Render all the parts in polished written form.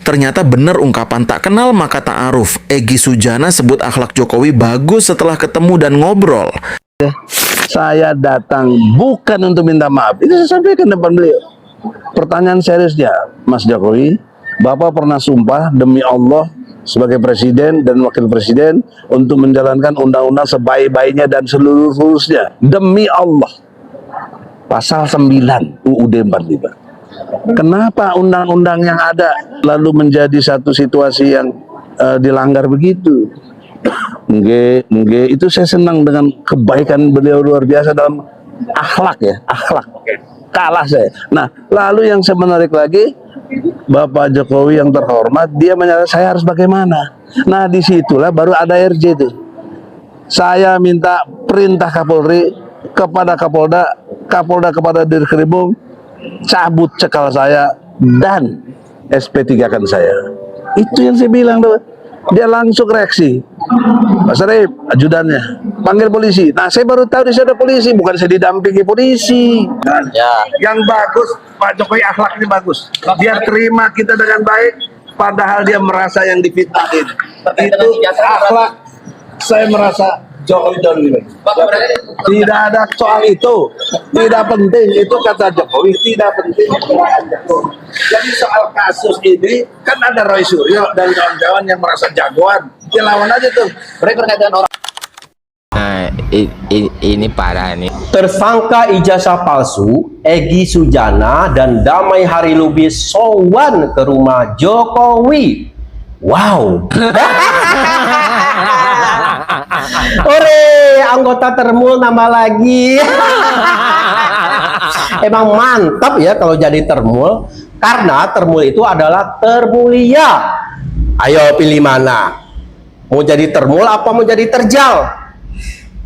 Ternyata benar ungkapan tak kenal maka ta'aruf. Egy Sujana sebut akhlak Jokowi bagus setelah ketemu dan ngobrol. Saya datang bukan untuk minta maaf. Itu saya sampaikan depan beliau. Pertanyaan seriusnya, Mas Jokowi, Bapak pernah sumpah demi Allah sebagai presiden dan wakil presiden untuk menjalankan undang-undang sebaik-baiknya dan seluruhnya. Demi Allah. Pasal 9 UUD 45. Kenapa undang-undang yang ada lalu menjadi satu situasi yang dilanggar begitu? Nggih, itu saya senang dengan kebaikan beliau luar biasa dalam akhlak ya, akhlak. Kalah saya. Nah, lalu yang saya menarik lagi, Bapak Jokowi yang terhormat, dia menyatakan saya harus bagaimana. Nah, disitulah baru ada RJ itu. Saya minta perintah Kapolri kepada Kapolda, Kapolda kepada Dirkrimum, cabut cekal saya dan SP3-kan saya. Itu yang saya bilang tuh. Dia langsung reaksi. Pak Sarip, ajudannya, panggil polisi. Nah, saya baru tahu di sana ada polisi, bukan saya didampingi polisi. Ya. Yang bagus, Pak Jokowi akhlaknya bagus. Dia terima kita dengan baik, padahal dia merasa yang difitnahin. Itu akhlak. Saya merasa Jokowi jauh lebih baik. Tidak ada soal itu, tidak penting. Itu kata Jokowi, tidak penting. Jadi soal kasus ini kan ada Roy Suryo dan kawan-kawan yang merasa jagoan, ya lawan aja tuh. Mereka berkaitan orang. Nah, ini parah nih. Tersangka ijazah palsu Egy Sujana dan Damai Harilubis sowan ke rumah Jokowi. Wow. Ore, anggota Termul nama lagi. Emang mantap ya kalau jadi Termul, karena Termul itu adalah termulia. Ayo pilih mana? Mau jadi Termul apa mau jadi terjal?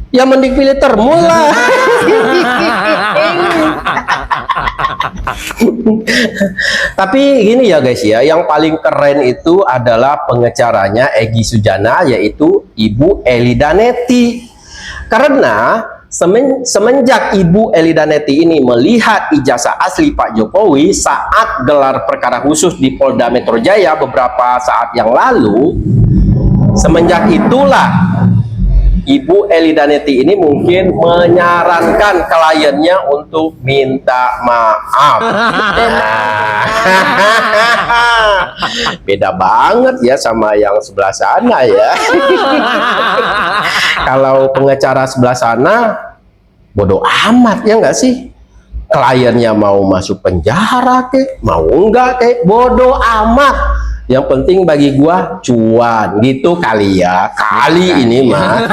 Ya mending pilih Termul lah. Tapi gini ya guys ya, yang paling keren itu adalah pengacaranya Egy Sujana, yaitu Ibu Elida Neti. Karena semenjak Ibu Elida Neti ini melihat ijazah asli Pak Jokowi saat gelar perkara khusus di Polda Metro Jaya beberapa saat yang lalu, semenjak itulah Ibu Elida Neti ini mungkin menyarankan kliennya untuk minta maaf. Beda banget ya sama yang sebelah sana ya. Kalau pengacara sebelah sana bodoh amat ya nggak sih? Kliennya mau masuk penjara kek, mau enggak kek, bodoh amat. Yang penting bagi gua cuan gitu kali ya. Kali ini mah.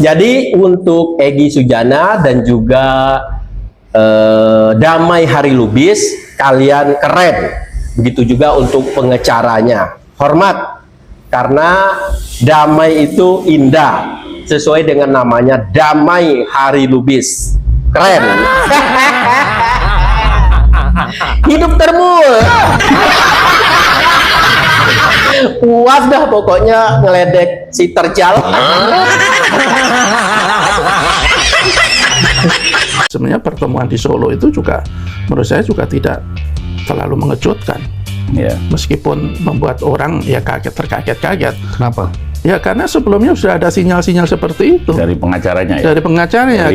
Jadi untuk Egy Sujana dan juga Damai Harilubis, kalian keren. Begitu juga untuk pengacaranya. Hormat. Karena damai itu indah. Sesuai dengan namanya, Damai Harilubis. Keren. Hidup Termul. Puas dah pokoknya ngeledek si terjal. Sebenarnya pertemuan di Solo itu juga menurut saya juga tidak terlalu mengejutkan. Ya. Meskipun membuat orang ya terkaget-kaget. Kenapa? Ya karena sebelumnya sudah ada sinyal-sinyal seperti itu Dari pengacaranya ya? dari pengacaranya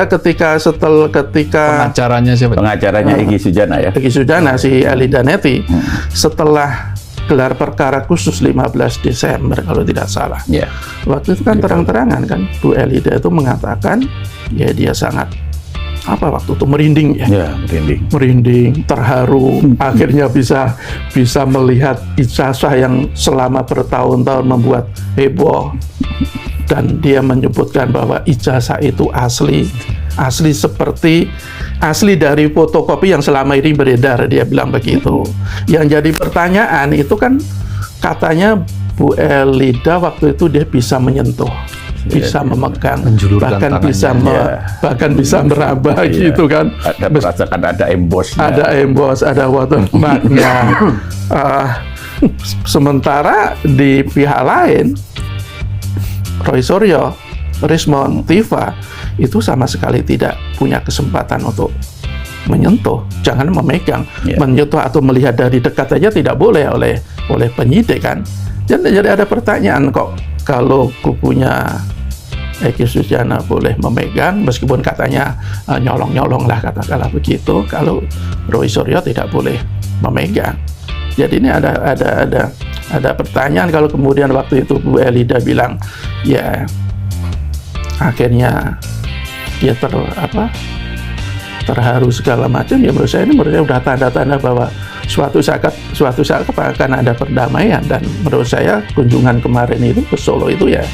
ketika pengacaranya siapa? Pengacaranya Egy Sujana ya? Egy Sujana si Elida Neti setelah gelar perkara khusus 15 Desember kalau tidak salah. Ya. Waktu itu kan terang-terangan kan Bu Elida itu mengatakan ya dia sangat waktu itu merinding ya. Ya, merinding, terharu, akhirnya bisa melihat ijazah yang selama bertahun-tahun membuat heboh, dan dia menyebutkan bahwa ijazah itu asli seperti asli dari fotokopi yang selama ini beredar, dia bilang begitu. Yang jadi pertanyaan itu kan katanya Bu Elida waktu itu dia bisa menyentuh, bisa memegang, bahkan bisa meraba gitu kan. Ada merasakan ada embosnya. Ada embos, ada watermarknya. Sementara di pihak lain, Roy Suryo, Rismon, Tiva itu sama sekali tidak punya kesempatan untuk menyentuh, jangan memegang. Menyentuh atau melihat dari dekat saja tidak boleh oleh penyidik kan. Jadi ada pertanyaan kok, kalau kubunya Egy Sujana boleh memegang, meskipun katanya nyolong-nyolong lah, katakanlah begitu, kalau Roy Suryo tidak boleh memegang. Jadi ini ada pertanyaan. Kalau kemudian waktu itu Bu Elida bilang ya akhirnya dia terharu segala macam, ya menurut saya udah tanda-tanda bahwa suatu saat akan ada perdamaian. Dan menurut saya kunjungan kemarin itu ke Solo itu ya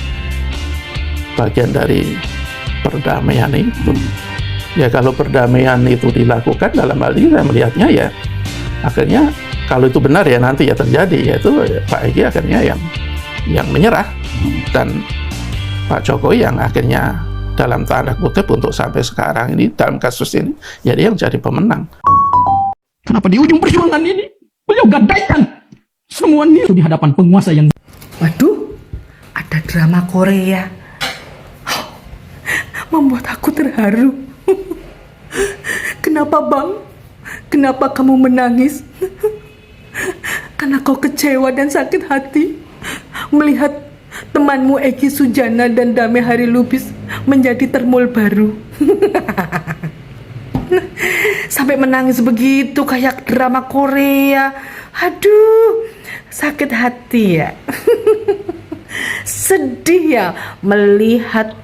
bagian dari perdamaian itu. Ya kalau perdamaian itu dilakukan, dalam hal ini saya melihatnya ya akhirnya kalau itu benar ya nanti ya terjadi, yaitu Pak Egy akhirnya yang menyerah, dan Pak Jokowi yang akhirnya dalam tanda kutip untuk sampai sekarang ini dalam kasus ini jadi yang jadi pemenang. Kenapa di ujung perjuangan ini beliau gadaikan semua ini di hadapan penguasa yang... Waduh, ada drama Korea. Membuat aku terharu. Kenapa Bang? Kenapa kamu menangis? Karena kau kecewa dan sakit hati melihat temanmu Egy Sujana dan Dame Hari Lubis menjadi termul baru. Sampai menangis begitu kayak drama Korea. Aduh, sakit hati ya. Sedih ya melihat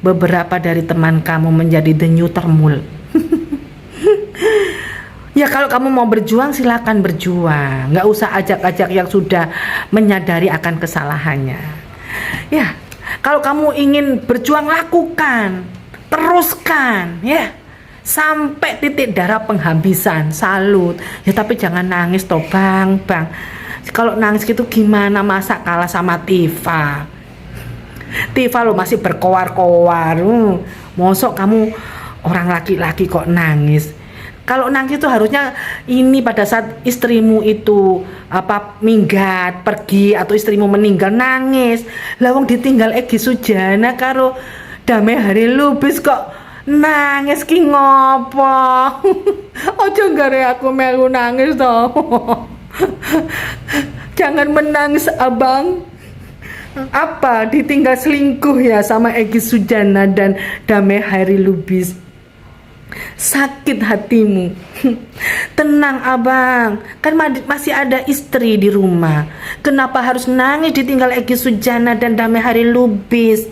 beberapa dari teman kamu menjadi the new termul. Ya kalau kamu mau berjuang silakan berjuang, nggak usah ajak-ajak yang sudah menyadari akan kesalahannya. Ya kalau kamu ingin berjuang lakukan, teruskan ya sampai titik darah penghabisan, salut. Ya tapi jangan nangis toh bang. Kalau nangis gitu gimana, masa kalah sama Tifa lo masih berkoar-koar. Mosok kamu orang laki-laki kok nangis. Kalau nangis itu harusnya ini pada saat istrimu itu minggat, pergi, atau istrimu meninggal, nangis. Lawang ditinggal Egy Sujana karo Dame Hari Lubis kok nangis ki ngopo? Ojo gare aku melu nangis toh. Jangan menangis abang. Apa ditinggal selingkuh ya sama Egy Sujana dan Dame Hari Lubis? Sakit hatimu. Tenang abang, kan masih ada istri di rumah. Kenapa harus nangis ditinggal Egy Sujana dan Dame Hari Lubis?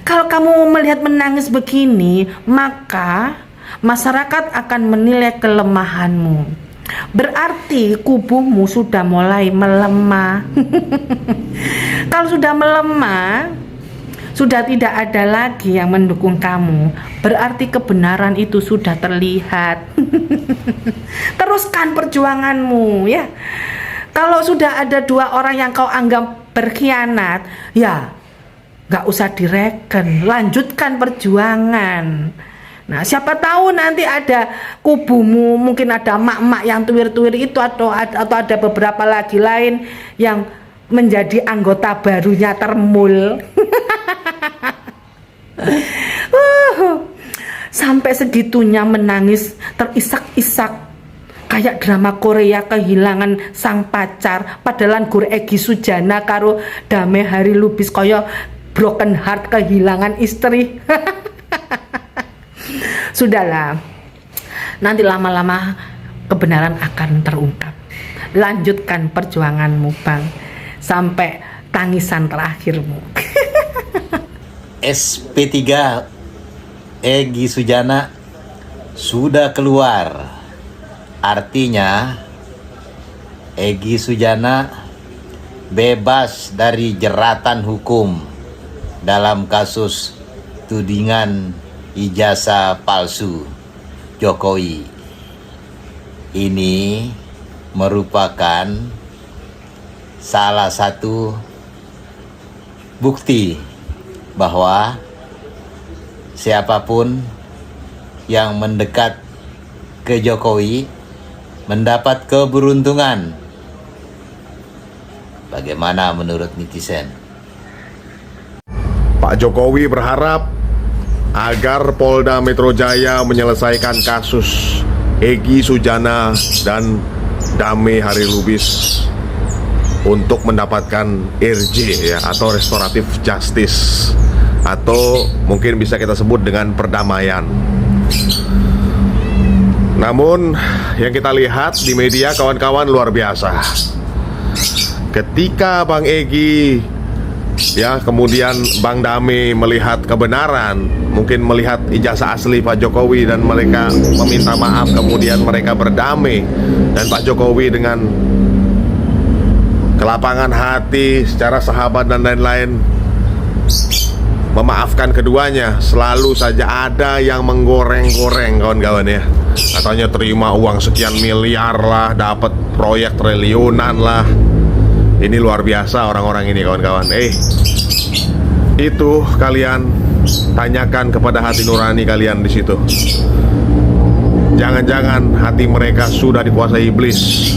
Kalau kamu melihat menangis begini, maka masyarakat akan menilai kelemahanmu. Berarti kubuhmu sudah mulai melemah. Kalau sudah melemah, sudah tidak ada lagi yang mendukung kamu, berarti kebenaran itu sudah terlihat. Teruskan perjuanganmu ya. Kalau sudah ada dua orang yang kau anggap berkhianat, ya gak usah direken, lanjutkan perjuangan. Nah siapa tahu nanti ada kubumu, mungkin ada emak-emak yang tuwir-tuwir itu, atau ada beberapa lagi lain yang menjadi anggota barunya termul. Sampai segitunya menangis terisak-isak kayak drama Korea kehilangan sang pacar, padahal gur Egy Sujana karo Dame Hari Lubis kaya broken heart kehilangan istri. Sudahlah, nanti lama-lama kebenaran akan terungkap. Lanjutkan perjuanganmu bang sampai tangisan terakhirmu. SP3 Egy Sujana sudah keluar. Artinya Egy Sujana bebas dari jeratan hukum dalam kasus tudingan ijazah palsu Jokowi. Ini merupakan salah satu bukti bahwa siapapun yang mendekat ke Jokowi mendapat keberuntungan. Bagaimana menurut netizen? Pak Jokowi berharap agar Polda Metro Jaya menyelesaikan kasus Egy Sujana dan Dame Hari Lubis untuk mendapatkan RJ ya, atau restoratif justice, atau mungkin bisa kita sebut dengan perdamaian. Namun yang kita lihat di media kawan-kawan luar biasa. Ketika Bang Egy ya, kemudian Bang Dame melihat kebenaran, mungkin melihat ijazah asli Pak Jokowi dan mereka meminta maaf, kemudian mereka berdamai, dan Pak Jokowi dengan kelapangan hati secara sahabat dan lain-lain memaafkan keduanya. Selalu saja ada yang menggoreng-goreng kawan-kawan ya, katanya terima uang sekian miliar lah, dapat proyek triliunan lah. Ini luar biasa orang-orang ini kawan-kawan. Itu kalian tanyakan kepada hati nurani kalian di situ. Jangan-jangan hati mereka sudah dikuasai iblis.